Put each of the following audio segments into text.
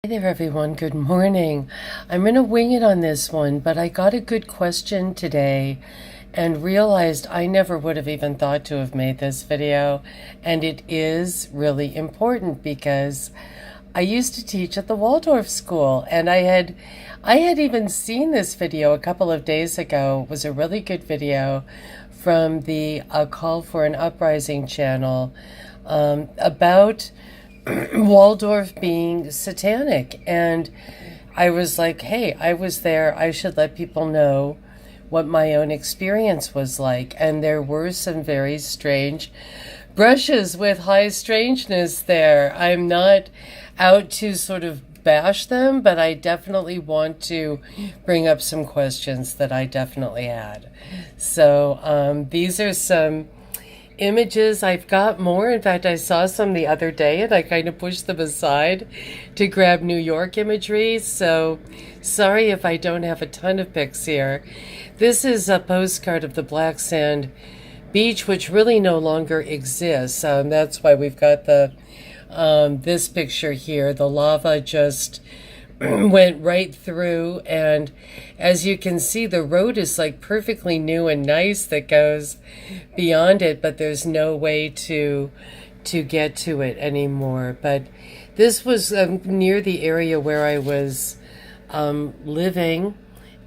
Hey there, everyone. Good morning. I'm going to wing it on this one, but I got a good question today and realized I never would have even thought to have made this video. And it is really important because I used to teach at the Waldorf school, and I had even seen this video a couple of days ago. It was a really good video from the Call for an Uprising channel about Waldorf being satanic. And I was like, hey, I was there. I should let people know what my own experience was like. And there were some very strange brushes with high strangeness there. I'm not out to sort of bash them, but I definitely want to bring up some questions that I definitely had. So these are some images. I've got more. In fact, I saw some the other day and I kind of pushed them aside to grab New York imagery. So sorry if I don't have a ton of pics here. This is a postcard of the black sand beach, which really no longer exists. That's why we've got the this picture here. The lava just went right through, and as you can see, the road is like perfectly new and nice that goes beyond it, but there's no way to get to it anymore. But this was near the area where I was living,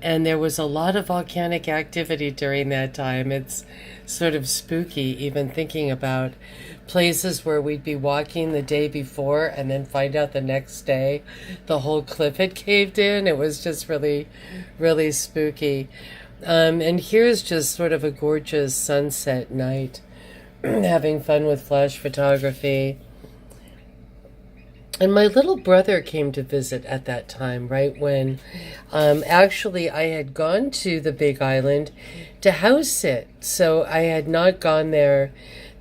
and there was a lot of volcanic activity during that time. It's sort of spooky even thinking about places where we'd be walking the day before and then find out the next day the whole cliff had caved in. It was just really, really spooky. And here's just sort of a gorgeous sunset night, having fun with flash photography. And my little brother came to visit at that time, right when actually I had gone to the Big Island to house sit. So I had not gone there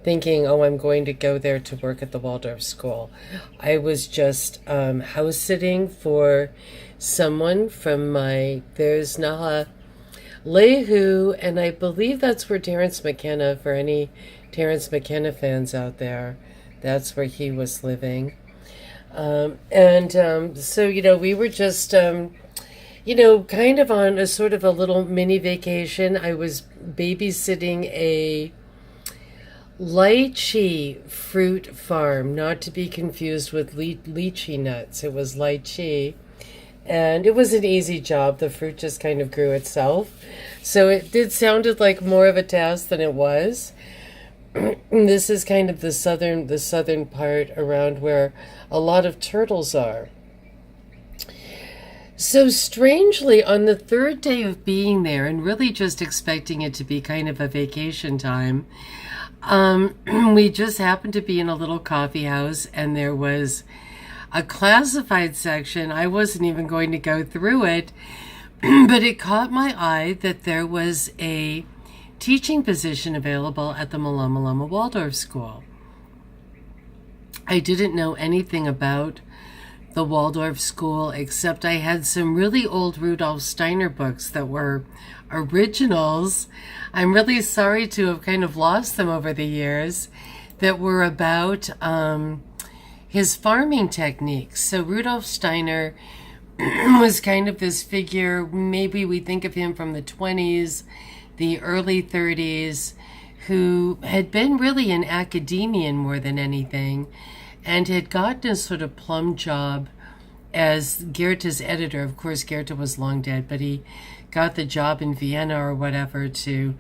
thinking, oh, I'm going to go there to work at the Waldorf school. I was just house sitting for someone from there's Naha Lehu, and I believe that's where Terence McKenna, for any Terence McKenna fans out there, that's where he was living. So, we were just, kind of on a sort of a little mini vacation. I was babysitting a lychee fruit farm, not to be confused with lychee nuts. It was lychee, and it was an easy job. The fruit just kind of grew itself. So it sounded like more of a task than it was. This is kind of the southern part around where a lot of turtles are. So strangely, on the third day of being there and really just expecting it to be kind of a vacation time, we just happened to be in a little coffee house, and there was a classified section. I wasn't even going to go through it, but it caught my eye that there was a teaching position available at the Malama Waldorf School. I didn't know anything about the Waldorf School, except I had some really old Rudolf Steiner books that were originals. I'm really sorry to have kind of lost them over the years, that were about his farming techniques. So Rudolf Steiner was kind of this figure, maybe we think of him from the 20s, the early 30s, who had been really an academician more than anything, and had gotten a sort of plum job as Goethe's editor. Of course, Goethe was long dead, but he got the job in Vienna or whatever to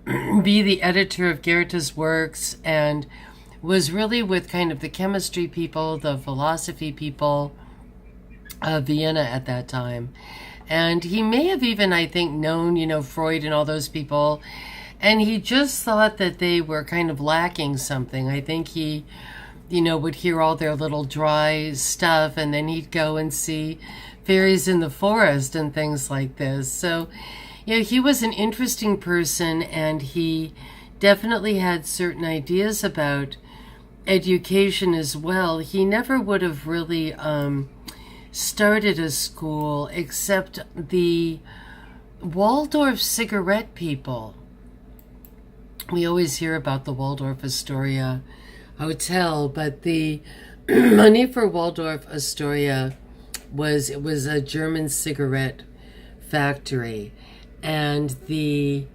be the editor of Goethe's works, and was really with kind of the chemistry people, the philosophy people of Vienna at that time. And he may have even, I think, known, Freud and all those people. And he just thought that they were kind of lacking something. I think he, would hear all their little dry stuff, and then he'd go and see fairies in the forest and things like this. So, he was an interesting person, and he definitely had certain ideas about education as well. He never would have really started a school, except the Waldorf cigarette people. We always hear about the Waldorf Astoria Hotel, but the money for Waldorf Astoria it was a German cigarette factory, and the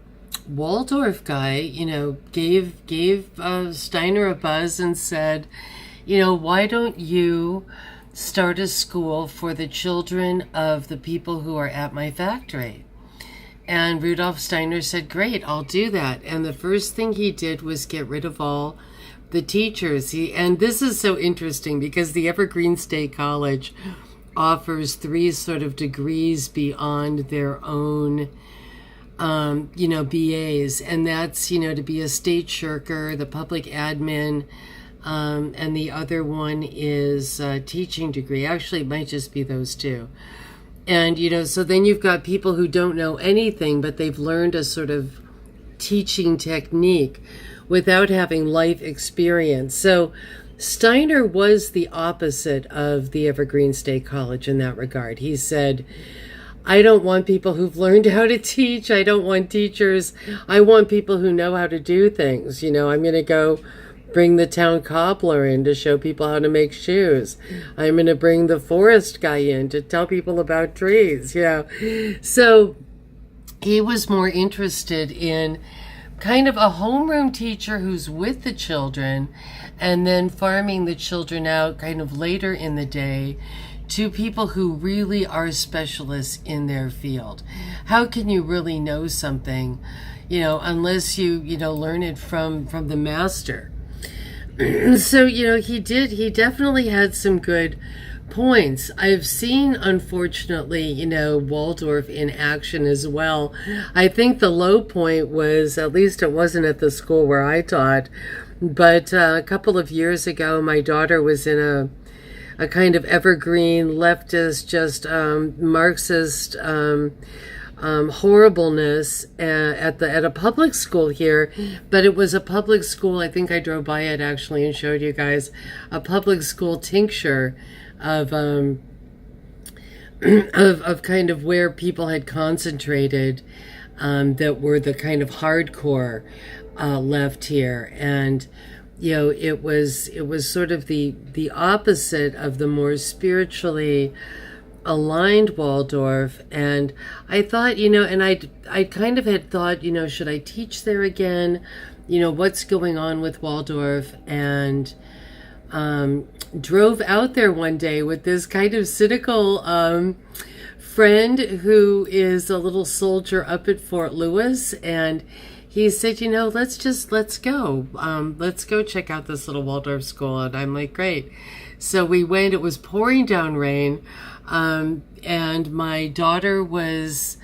Waldorf guy, gave Steiner a buzz and said, why don't you start a school for the children of the people who are at my factory? And Rudolf Steiner said, great, I'll do that. And the first thing he did was get rid of all the teachers. And this is so interesting because the Evergreen State College offers 3 sort of degrees beyond their own BAs, and that's, to be a state shirker, the public admin, and the other one is a teaching degree. Actually, it might just be those 2. And, so then you've got people who don't know anything, but they've learned a sort of teaching technique without having life experience. So Steiner was the opposite of the Evergreen State College in that regard. He said, I don't want people who've learned how to teach. I don't want teachers. I want people who know how to do things. I'm going to go bring the town cobbler in to show people how to make shoes. I'm going to bring the forest guy in to tell people about trees. So he was more interested in kind of a homeroom teacher who's with the children and then farming the children out kind of later in the day to people who really are specialists in their field. How can you really know something, unless you, learn it from the master? So, he definitely had some good points. I've seen, unfortunately, Waldorf in action as well. I think the low point was, at least it wasn't at the school where I taught, but a couple of years ago, my daughter was in a kind of evergreen leftist, just Marxist horribleness at a public school here. But it was a public school. I think I drove by it actually and showed you guys a public school tincture of kind of where people had concentrated that were the kind of hardcore left here. And it was sort of the opposite of the more spiritually aligned Waldorf. And I thought, and I kind of had thought, should I teach there again? What's going on with Waldorf? And drove out there one day with this kind of cynical friend who is a little soldier up at Fort Lewis, and he said, let's go. Let's go check out this little Waldorf school. And I'm like, great. So we went. It was pouring down rain. And my daughter was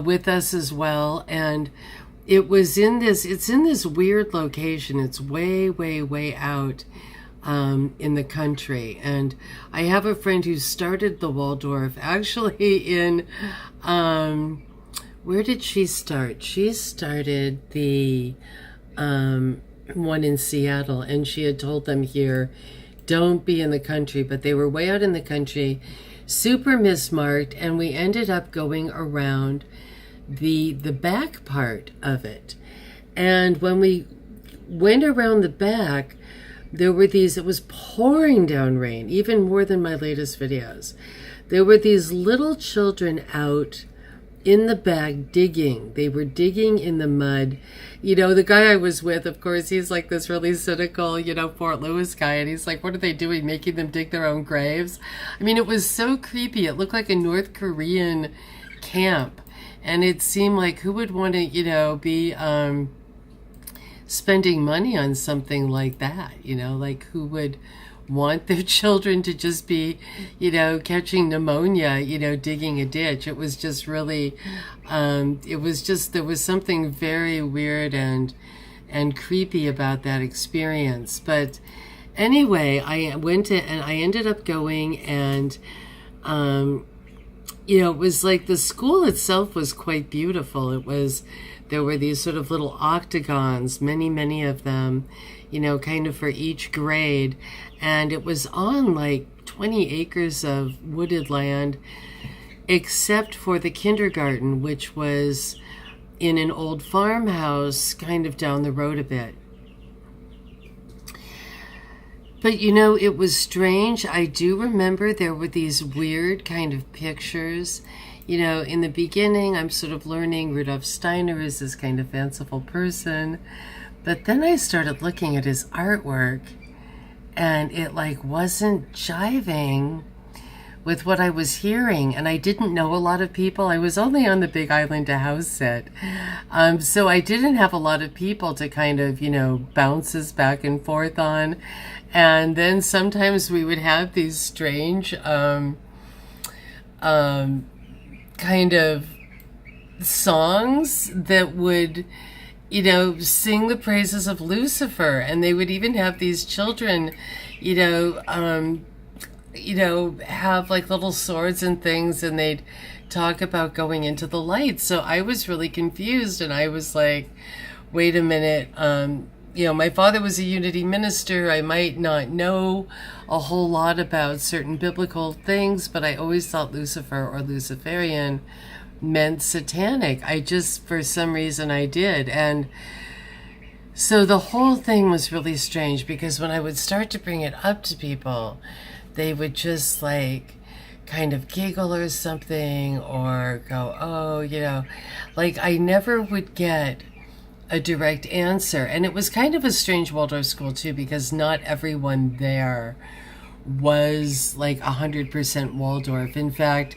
with us as well. And it's in this weird location. It's way, way, way out in the country. And I have a friend who started the Waldorf actually in... where did she start? She started the one in Seattle, and she had told them here, don't be in the country, but they were way out in the country, super mismarked, and we ended up going around the back part of it. And when we went around the back, there were it was pouring down rain, even more than my latest videos. There were these little children out in the back digging. They were digging in the mud. The guy I was with, of course, he's like this really cynical, Fort Lewis guy. And he's like, what are they doing? Making them dig their own graves? I mean, it was so creepy. It looked like a North Korean camp. And it seemed like who would want to, be spending money on something like that? Like who would want their children to just be, catching pneumonia, digging a ditch? It was just really, there was something very weird and creepy about that experience. But anyway, I ended up going, and, it was like the school itself was quite beautiful. There were these sort of little octagons, many, many of them, kind of for each grade. And it was on like 20 acres of wooded land, except for the kindergarten, which was in an old farmhouse kind of down the road a bit. But you know, it was strange. I do remember there were these weird kind of pictures. You know, in the beginning, I'm sort of learning Rudolf Steiner is this kind of fanciful person. But then I started looking at his artwork, and it like wasn't jiving with what I was hearing. And I didn't know a lot of people. I was only on the Big Island to house sit. So I didn't have a lot of people to kind of, you know, bounce us back and forth on. And then sometimes we would have these strange kind of songs that would, you know, sing the praises of Lucifer. And they would even have these children, you know, have like little swords and things, and they'd talk about going into the light. So I was really confused, and I was like, wait a minute, you know, my father was a Unity minister. I might not know a whole lot about certain biblical things, but I always thought Lucifer or Luciferian meant satanic. I just, for some reason, I did. And so the whole thing was really strange, because when I would start to bring it up to people, they would just like kind of giggle or something, or go, oh, you know, like I never would get a direct answer. And it was kind of a strange Waldorf school too, because not everyone there was like 100% Waldorf. In fact,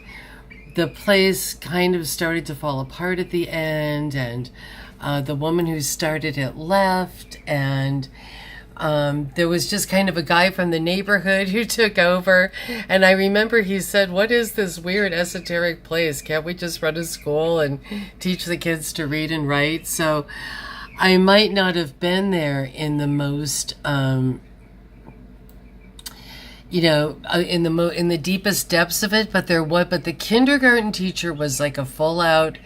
the place kind of started to fall apart at the end, and the woman who started it left, and there was just kind of a guy from the neighborhood who took over. And I remember he said, what is this weird esoteric place? Can't we just run a school and teach the kids to read and write? So I might not have been there in the most, you know, in the deepest depths of it, but the kindergarten teacher was like a full out,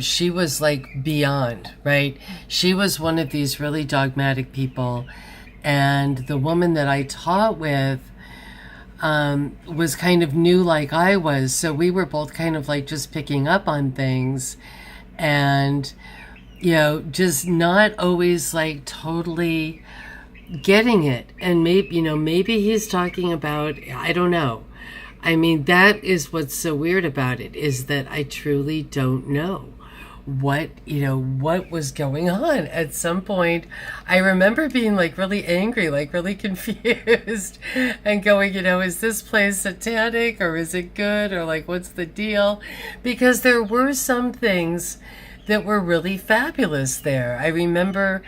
she was like beyond, right? She was one of these really dogmatic people. And the woman that I taught with was kind of new like I was. So we were both kind of like just picking up on things, and, you know, just not always like totally getting it. And maybe, you know, maybe he's talking about, I don't know. I mean, that is what's so weird about it, is that I truly don't know what was going on. At some point, I remember being like really angry, like really confused, and going, you know, is this place satanic, or is it good, or like, what's the deal? Because there were some things that were really fabulous there. I remember,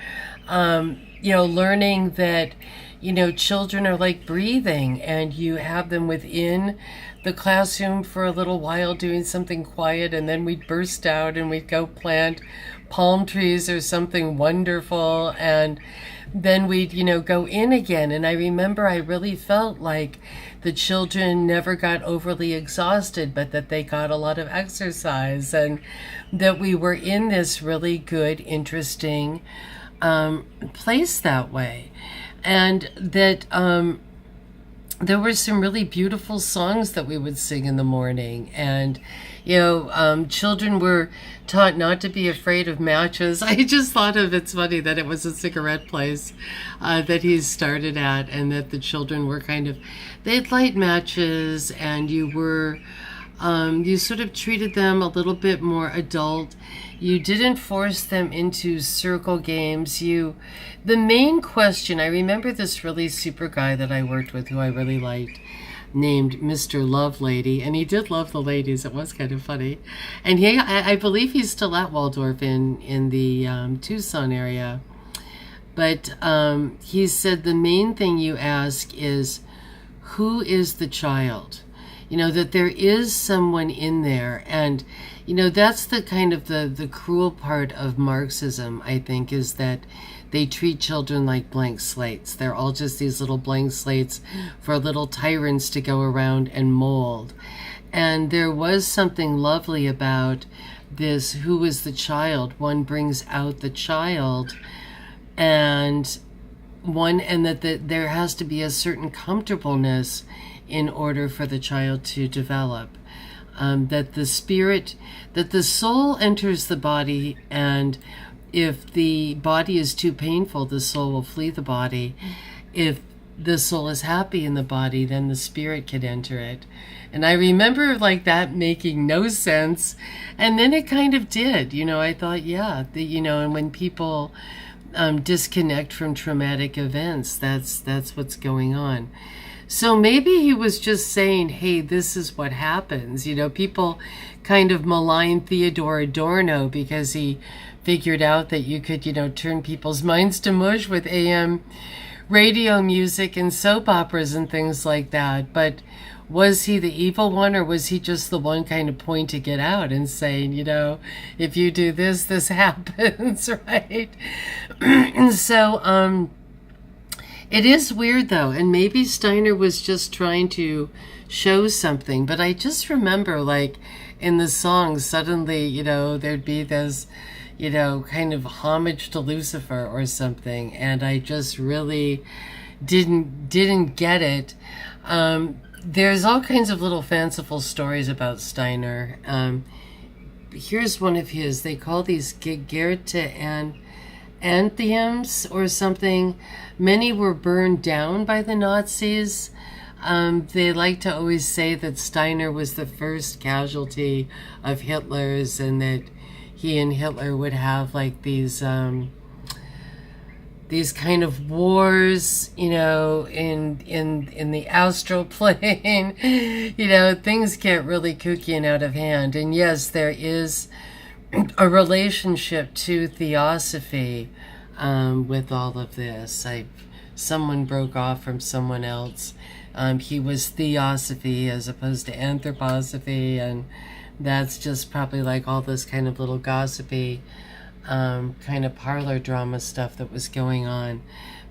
you know, learning that, you know, children are like breathing, and you have them within the classroom for a little while doing something quiet, and then we'd burst out and we'd go plant palm trees or something wonderful, and then we'd, you know, go in again. And I remember I really felt like the children never got overly exhausted, but that they got a lot of exercise, and that we were in this really good, interesting place that way. And that there were some really beautiful songs that we would sing in the morning. And, you know, children were taught not to be afraid of matches. I just thought of, it's funny that it was a cigarette place that he started at, and that the children were kind of, they'd light matches, and you were, you sort of treated them a little bit more adult. You didn't force them into circle games. The main question, I remember this really super guy that I worked with who I really liked, named Mr. Lovelady, and he did love the ladies. It was kind of funny. And I believe he's still at Waldorf in the Tucson area. But he said the main thing you ask is, who is the child? You know, that there is someone in there. And, you know, that's the kind of the cruel part of Marxism, I think, is that they treat children like blank slates. They're all just these little blank slates for little tyrants to go around and mold. And there was something lovely about this, who is the child? One brings out the child, and that there has to be a certain comfortableness in order for the child to develop. That the soul enters the body, and if the body is too painful, the soul will flee the body. If the soul is happy in the body, then the spirit could enter it. And I remember like that making no sense. And then it kind of did, I thought, yeah, and when people disconnect from traumatic events, that's what's going on. So maybe he was just saying, hey, this is what happens. People kind of malign Theodore Adorno because he figured out that you could, turn people's minds to mush with AM radio music and soap operas and things like that. But was he the evil one, or was he just the one kind of pointing it out and saying, if you do this, this happens, right? So, it is weird though, and maybe Steiner was just trying to show something, but I just remember like in the song, suddenly, there'd be this, kind of homage to Lucifer or something, and I just really didn't get it. There's all kinds of little fanciful stories about Steiner. Here's one of his. They call these Goethe and anthems or something. Many were burned down by the Nazis. They like to always say that Steiner was the first casualty of Hitler's, and that he and Hitler would have like these kind of wars, in the astral plane. Things get really kooky and out of hand. And yes, there is a relationship to theosophy with all of this. Someone broke off from someone else. He was theosophy as opposed to anthroposophy, and that's just probably like all this kind of little gossipy kind of parlor drama stuff that was going on.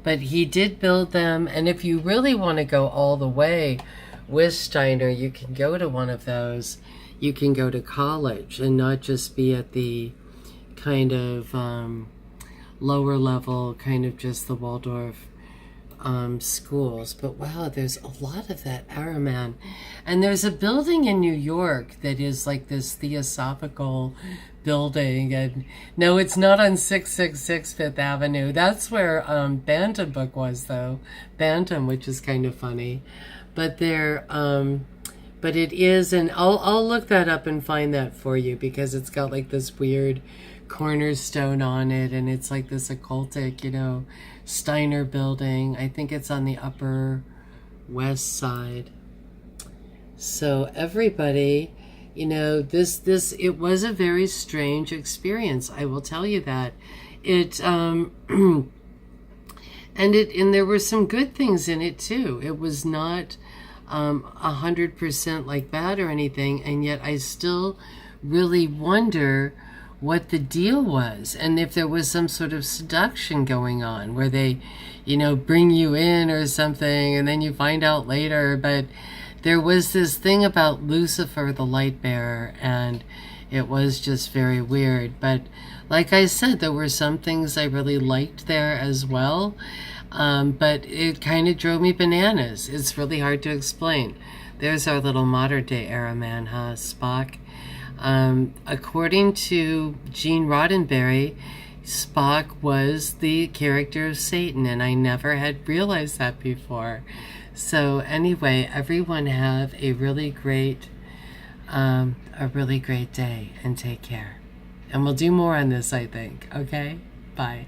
But he did build them, and if you really want to go all the way with Steiner, you can go to one of those. You can go to college and not just be at the kind of lower level, kind of just the Waldorf schools. But wow, there's a lot of that era, man. And there's a building in New York that is like this theosophical building, and no, it's not on 666 Fifth Avenue. That's where Bantam Book was, though. Bantam, which is kind of funny. But there, but it is, and I'll look that up and find that for you, because it's got like this weird cornerstone on it, and it's like this occultic, Steiner building. I think it's on the Upper West Side. So everybody, it was a very strange experience. I will tell you that. And there were some good things in it too. It was not 100% like bad or anything, and yet I still really wonder what the deal was, and if there was some sort of seduction going on where they, bring you in or something, and then you find out later. But there was this thing about Lucifer, the light bearer, and it was just very weird. But like I said, there were some things I really liked there as well. But it kind of drove me bananas. It's really hard to explain. There's our little modern day era man, huh, Spock? According to Gene Roddenberry, Spock was the character of Satan, and I never had realized that before. So anyway, everyone have a really great day, and take care. And we'll do more on this, I think. Okay? Bye.